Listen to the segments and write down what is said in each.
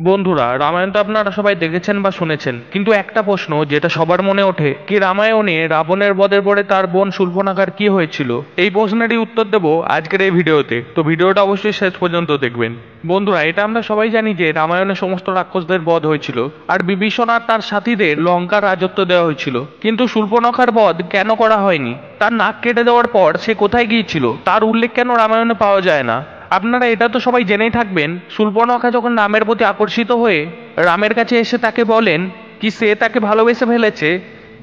বন্ধুরা, রামায়ণ তো আপনারা সবাই দেখেছেন বা শুনেছেন, কিন্তু একটা প্রশ্ন যেটা সবার মনে ওঠে, কি রামায়ণে রাবণের বধের পরে তার বোন শূর্পণখার কি হয়েছিল? এই প্রশ্নেরই উত্তর দেব আজকের এই ভিডিওতে। তো ভিডিওটা অবশ্যই শেষ পর্যন্ত দেখবেন। বন্ধুরা, এটা আমরা সবাই জানি যে রামায়ণে সমস্ত রাক্ষসদের বধ হয়েছিল, আর বিভীষণ আর তার সাথীদের লঙ্কার রাজত্ব দেওয়া হয়েছিল। কিন্তু শূর্পণখার বধ কেন করা হয়নি? তার নাক কেটে দেওয়ার পর সে কোথায় গিয়েছিল তার উল্লেখ কেন রামায়ণে পাওয়া যায় না? আপনারা এটা তো সবাই জেনেই থাকবেন, শূর্পণখা যখন রামের প্রতি আকর্ষিত হয়ে রামের কাছে এসে তাকে বলেন কি সে তাকে ভালোবেসে ফেলেছে,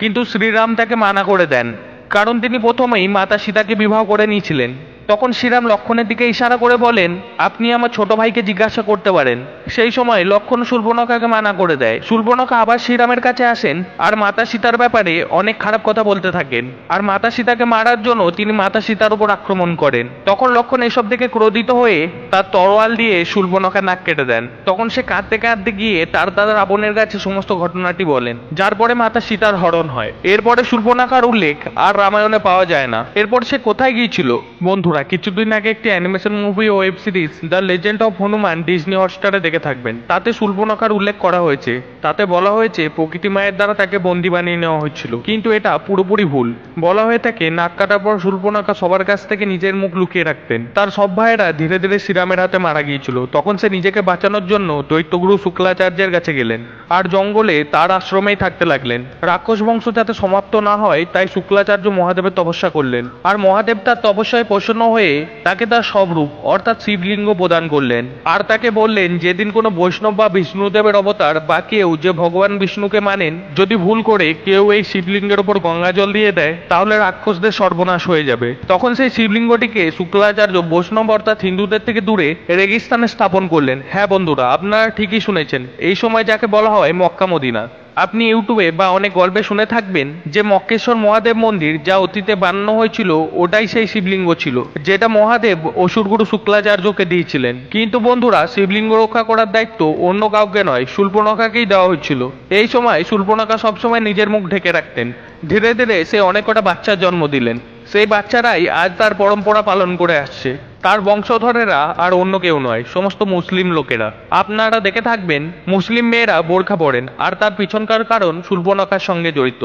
কিন্তু শ্রীরাম তাকে মানা করে দেন, কারণ তিনি প্রথমেই মাতা সীতাকে বিবাহ করে নিয়েছিলেন। তখন শ্রীরাম লক্ষ্মণের দিকে ইশারা করে বলেন, আপনি আমার ছোট ভাইকে জিজ্ঞাসা করতে পারেন। সেই সময় লক্ষ্মণ শূর্পণখাকে মানা করে দেয়। শূর্পণখা আবার শ্রীরামের কাছে আসেন আর মাতা সীতার ব্যাপারে অনেক খারাপ কথা বলতে থাকেন, আর মাতা সীতাকে মারার জন্য তিনি মাতা সীতার উপর আক্রমণ করেন। তখন লক্ষ্মণ এসব দেখে ক্রোধিত হয়ে তার তরোয়াল দিয়ে শূর্পণখার নাক কেটে দেন। তখন সে কাঁদতে কাঁদতে গিয়ে তার দাদা রাবণের কাছে সমস্ত ঘটনাটি বলেন, যার পরে মাতা সীতার হরণ হয়। এরপরে শূর্পণখার উল্লেখ আর রামায়ণে পাওয়া যায় না। এরপর সে কোথায় গিয়েছিল? বন্ধুরা, কিছুদিন আগে একটি অ্যানিমেশন মুভি ও web series the legend of Hanuman Disney হটস্টারে দেখে থাকবেন। তাতে শূর্পণখার উল্লেখ করা হয়েছে। তাতে বলা হয়েছে প্রকৃতি মায়ের দ্বারা তাকে বন্দি বানিয়ে নেওয়া হয়েছিল, কিন্তু এটা পুরোপুরি ভুল। বলা হয়ে থাকে নাক কাটার পর শূর্পণখা সবার কাছ থেকে নিজের মুখ লুকিয়ে রাখতেন। তার সব ভাইয়েরা ধীরে ধীরে শ্রীরামের হাতে মারা গিয়েছিল। তখন সে নিজেকে বাঁচানোর জন্য দৈত্যগুরু শুক্লাচার্যের কাছে গেলেন আর জঙ্গলে তার আশ্রমেই থাকতে লাগলেন। রাক্ষস বংশ যাতে সমাপ্ত না হয় তাই শুক্লাচার্য মহাদেবের তপস্যা করলেন, আর মহাদেব তার তপস্যায় প্রসন্ন হয়ে তাকে তার সব রূপ অর্থাৎ শিবলিঙ্গ প্রদান করলেন। আর তাকে বললেন, যেদিন কোনো বৈষ্ণব বা বিষ্ণুদেবের অবতার বা কেউ যে ভগবান বিষ্ণুকে মানেন, যদি ভুল করে কেউ এই শিবলিঙ্গের উপর গঙ্গা জল দিয়ে দেয় তাহলে রাক্ষসদের সর্বনাশ হয়ে যাবে। তখন সেই শিবলিঙ্গটিকে শুক্লাচার্য বৈষ্ণব অর্থাৎ হিন্দুদের থেকে দূরে রেগিস্তানে স্থাপন করলেন। হ্যাঁ বন্ধুরা, আপনারা ঠিকই শুনেছেন, এই সময় যাকে বলা হয় মক্কা মদিনা। আপনি ইউটিউবে বা অনেক গল্পে শুনে থাকবেন যে মক্কেশ্বর মহাদেব মন্দির যা অতীতে বানানো হয়েছিল ওটাই সেই শিবলিঙ্গ ছিল, যেটা মহাদেব অসুরগুরু শুক্লাচার্যকে দিয়েছিলেন। কিন্তু বন্ধুরা, শিবলিঙ্গ রক্ষা করার দায়িত্ব অন্য কাউকে নয়, শূর্পণখাকেই দেওয়া হয়েছিল। এই সময় শূর্পণখা সবসময় নিজের মুখ ঢেকে রাখতেন। ধীরে ধীরে সে অনেক কটা বাচ্চার জন্ম দিলেন। সেই বাচ্চারাই আজ তার পরম্পরা পালন করে আসছে। তার বংশধরেরা আর অন্য কেউ নয়, সমস্ত মুসলিম লোকেরা। আপনারা দেখে থাকবেন মুসলিম মেয়েরা বোরখা পরেন, আর তার পিছনকার কারণ শূর্পণখার সঙ্গে জড়িত।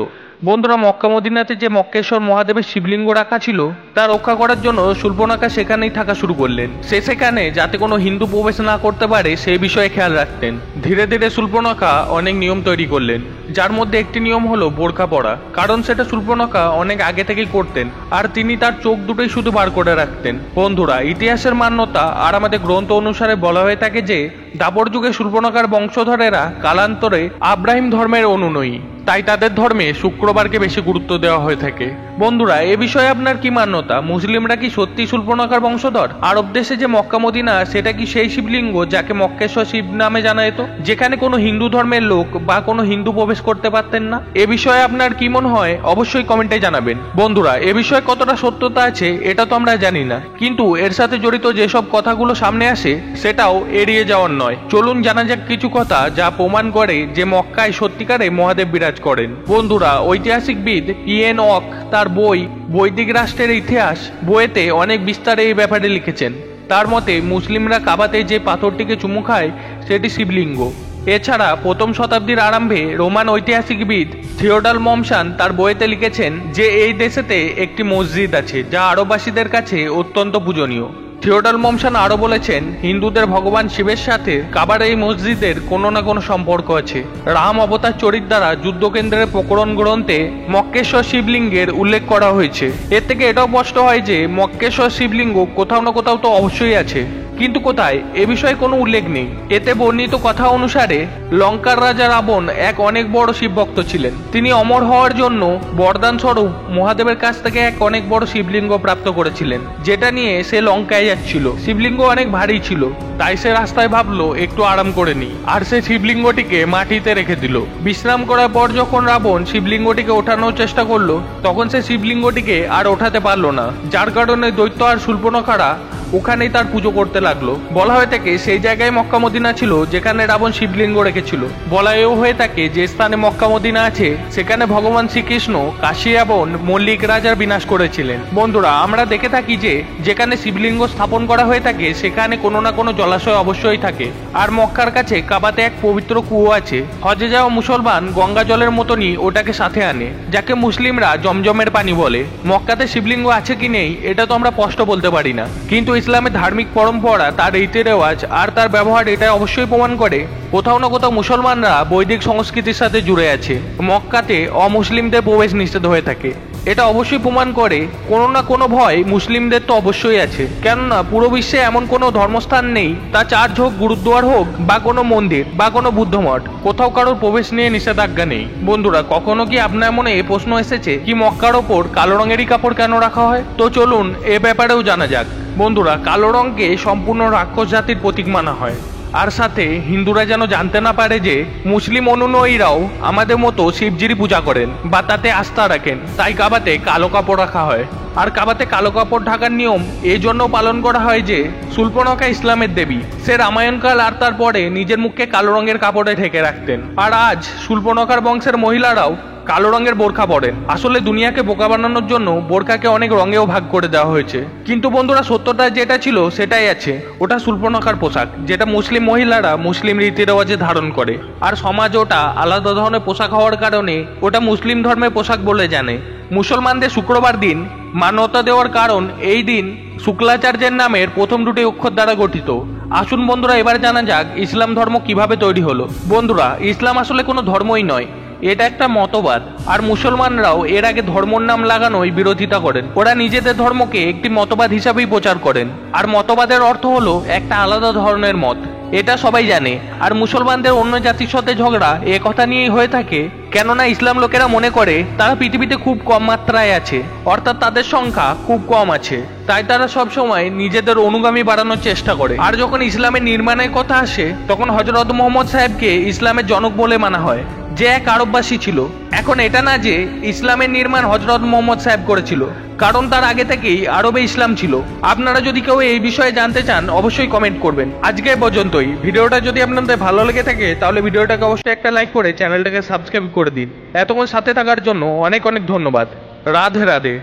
বন্ধুরা, মক্কা মদিনাতে যে মক্কেশ্বর মহাদেবের শিবলিঙ্গ রাখা ছিল তা রক্ষা করার জন্য শূর্পণখা সেখানেই থাকা শুরু করলেন। সে সেখানে যাতে কোনো হিন্দু প্রবেশ না করতে পারে সেই বিষয়ে খেয়াল রাখতেন। ধীরে ধীরে শূর্পণখা অনেক নিয়ম তৈরি করলেন, যার মধ্যে একটি নিয়ম হলো বোরখা পরা, কারণ সেটা শূর্পণখা অনেক আগে থেকেই করতেন, আর তিনি তার চোখ দুটোই শুধু বার করে রাখতেন। বন্ধুরা, ইতিহাসের মান্যতা আর আমাদের গ্রন্থ অনুসারে বলা হয়ে থাকে যে দাপর যুগে শূর্পণখার বংশধরেরা কালান্তরে আব্রাহিম ধর্মের অনুনয়ী, তাই তাদের ধর্মে শুক্রবারকে বেশি গুরুত্ব দেওয়া হয়ে থাকে। বন্ধুরা, এ বিষয়ে আপনার কি মান্যতা? মুসলিমরা কি সত্যি শূর্পণখার বংশধর? আরব দেশে যে মক্কা মদিনা সেটা কি সেই শিবলিঙ্গ যাকে মক্কেশ্বর শিব নামে জানা যেত, যেখানে কোনো হিন্দু ধর্মের লোক বা কোনো হিন্দু প্রবেশ করতে পারতেন না? এ বিষয়ে আপনার কি মনে হয় অবশ্যই কমেন্টে জানাবেন। বন্ধুরা, এ বিষয়ে কতটা সত্যতা আছে এটা তো আমরা জানি না, কিন্তু এর সাথে জড়িত যেসব কথাগুলো সামনে আসে সেটাও এড়িয়ে যাওয়ার নয়। চলুন জানা যাক কিছু কথা যা প্রমাণ করে যে মক্কায় সত্যিকারে মহাদেব বিরাজ করেন। বন্ধুরা, ঐতিহাসিকবিদ ইয়েন ওক তার বই বৈদিক রাষ্ট্রের ইতিহাস বইয়েতে অনেক বিস্তারে এই ব্যাপারে লিখেছেন। তার মতে মুসলিমরা কাবাতে যে পাথরটিকে চুমু খায় সেটি শিবলিঙ্গ। এছাড়া প্রথম শতাব্দীর আরম্ভে রোমান ঐতিহাসিকবিদ থিওডাল মমসান তার বইতে লিখেছেন যে এই দেশেতে একটি মসজিদ আছে যা আরববাসীদের কাছে অত্যন্ত পূজনীয়। থিওডাল মমসান আরও বলেছেন, হিন্দুদের ভগবান শিবের সাথে কাবার এই মসজিদের কোনো না কোনো সম্পর্ক আছে। রাম অবতার চরিত দ্বারা যুদ্ধকেন্দ্রের প্রকরণ গ্রন্থে মক্কেশ্বর শিবলিঙ্গের উল্লেখ করা হয়েছে। এর থেকে এটাও স্পষ্ট হয় যে মক্কেশ্বর শিবলিঙ্গ কোথাও না কোথাও তো অবশ্যই আছে, কিন্তু কোথায় এ বিষয়ে কোনো উল্লেখ নেই। এতে বর্ণিত কথা অনুসারে লঙ্কার রাজা রাবণ এক অনেক বড় শিবভক্ত ছিলেন। তিনি অমর হওয়ার জন্য বরদান স্বরূপ মহাদেবের কাছ থেকে এক অনেক বড় শিবলিঙ্গ প্রাপ্ত করেছিলেন, যেটা নিয়ে সে লঙ্কায় যাচ্ছিল। শিবলিঙ্গ অনেক ভারী ছিল, তাই সে রাস্তায় ভাবলো একটু আরাম করে নি, আর সে শিবলিঙ্গটিকে মাটিতে রেখে দিল। বিশ্রাম করার পর যখন রাবণ শিবলিঙ্গটিকে ওঠানোর চেষ্টা করলো তখন সে শিবলিঙ্গটিকে আর ওঠাতে পারলো না, যার কারণে দৈত্য আর শূর্পণখারা ওখানেই তার পুজো করতে লাগলো। বলা হয়ে থাকে সেই জায়গায় মক্কা মদিনা ছিল যেখানে রাবণ শিবলিঙ্গ রেখেছিল। বলা এও হয়ে থাকে যে স্থানে মক্কা মদিনা আছে সেখানে ভগবান শ্রীকৃষ্ণ কাশী এবং মল্লিক রাজার বিনাশ করেছিলেন। বন্ধুরা, আমরা দেখে থাকি যে যেখানে শিবলিঙ্গ স্থাপন করা হয়ে থাকে সেখানে কোনো না কোনো জলাশয় অবশ্যই থাকে। আর মক্কার কাছে কাবাতে এক পবিত্র কুয়ো আছে। হজে যাওয়া মুসলমান গঙ্গা জলের মতনই ওটাকে সাথে আনে, যাকে মুসলিমরা জমজমের পানি বলে। মক্কাতে শিবলিঙ্গ আছে কি নেই এটা তো আমরা স্পষ্ট বলতে পারি না, কিন্তু ইসলামের ধার্মিক পরম্পরা, তার রীতি রেওয়াজ আর তার ব্যবহার এটা অবশ্যই প্রমাণ করে কোথাও না কোথাও মুসলমানরা বৈদিক সংস্কৃতির সাথে জুড়ে আছে। মক্কাতে অমুসলিমদের প্রবেশ নিষেধ হয়ে থাকে। এটা অবশ্যই প্রমাণ করে কোনো না কোনো ভয় মুসলিমদের তো অবশ্যই আছে, কেননা পুরো বিশ্বে এমন কোনো ধর্মস্থান নেই, তা চার্চ হোক, গুরুদ্বার হোক বা কোনো মন্দির বা কোনো বুদ্ধ মঠ, কোথাও কারোর প্রবেশ নিয়ে নিষেধাজ্ঞা নেই। বন্ধুরা, কখনো কি আপনার মনে এই প্রশ্ন এসেছে কি মক্কার ওপর কালো রঙেরই কাপড় কেন রাখা হয়? তো চলুন এ ব্যাপারেও জানা যাক। বন্ধুরা, কালো রঙকে সম্পূর্ণ রাক্ষস জাতির প্রতীক মানা হয়। আর সাথে হিন্দুরা যেন জানতে না পারে যে মুসলিম অনুযায়ীরাও আমাদের মতো শিবজির পূজা করেন বা তাতে আস্থা রাখেন, তাই কাবাতে কালো কাপড় রাখা হয়। আর কাবাতে কালো কাপড় ঢাকার নিয়ম এই জন্য পালন করা হয় যে শূর্পণখা ইসলামের দেবী, সে রামায়ণকাল আর তারপরে নিজের মুখকে কালো রঙের কাপড়ে ঢেকে রাখতেন। আর আজ শূর্পণখার বংশের মহিলারাও কালো রঙের বোরখা পরেন। আসলে দুনিয়াকে বোকা বানানোর জন্য বোরখাকে অনেক রঙেও ভাগ করে দেওয়া হয়েছে, কিন্তু বন্ধুরা সত্যটা যেটা ছিল সেটাই আছে। ওটা শূর্পণখার পোশাক, যেটা মুসলিম মহিলারা মুসলিম রীতি রেওয়াজে ধারণ করে। আর সমাজ ওটা আলাদা ধরনের পোশাক হওয়ার কারণে ওটা মুসলিম ধর্মের পোশাক বলে জানে। মুসলমানদের শুক্রবার দিন মান্যতা দেওয়ার কারণ এই দিন শুক্লাচার্যের নামের প্রথম দুটি অক্ষর দ্বারা গঠিত। আসুন বন্ধুরা এবার জানা যাক ইসলাম ধর্ম কিভাবে তৈরি হলো। বন্ধুরা, ইসলাম আসলে কোনো ধর্মই নয়, এটা একটা মতবাদ। আর মুসলমানরাও এর আগে ধর্মর নাম লাগানোই বিরোধিতা করেন। ওরা নিজেদের ধর্মকে একটি মতবাদ হিসাবেই প্রচার করেন, আর মতবাদের অর্থ হলো একটা আলাদা ধরনের মত, এটা সবাই জানে। আর মুসলমানদের অন্য জাতির সাথে ঝগড়া এ কথা নিয়েই হয়ে থাকে, কেননা ইসলাম লোকেরা মনে করে তারা পৃথিবীতে খুব কম মাত্রায় আছে, অর্থাৎ তাদের সংখ্যা খুব কম আছে, তাই তারা সব সময় নিজেদের অনুগামী বাড়ানোর চেষ্টা করে। আর যখন ইসলামের নির্মাণের কথা আসে তখন হযরত মুহাম্মদ সাহেবকে ইসলামের জনক বলে মানা হয়, যে এক আরববাসী ছিল। এখন এটা না যে ইসলামের নির্মাণ হযরত মুহাম্মদ সাহেব করেছিল, কারণ তার আগে থেকেই আরবে ইসলাম ছিল। আপনারা যদি কেউ এই বিষয়ে জানতে চান অবশ্যই কমেন্ট করবেন। আজকে পর্যন্তই। ভিডিওটা যদি আপনাদের ভালো লেগে থাকে তাহলে ভিডিওটাকে অবশ্যই একটা লাইক করে চ্যানেলটাকে সাবস্ক্রাইব করে দিন। এতক্ষণ সাথে থাকার জন্য অনেক অনেক ধন্যবাদ। রাধে রাধে।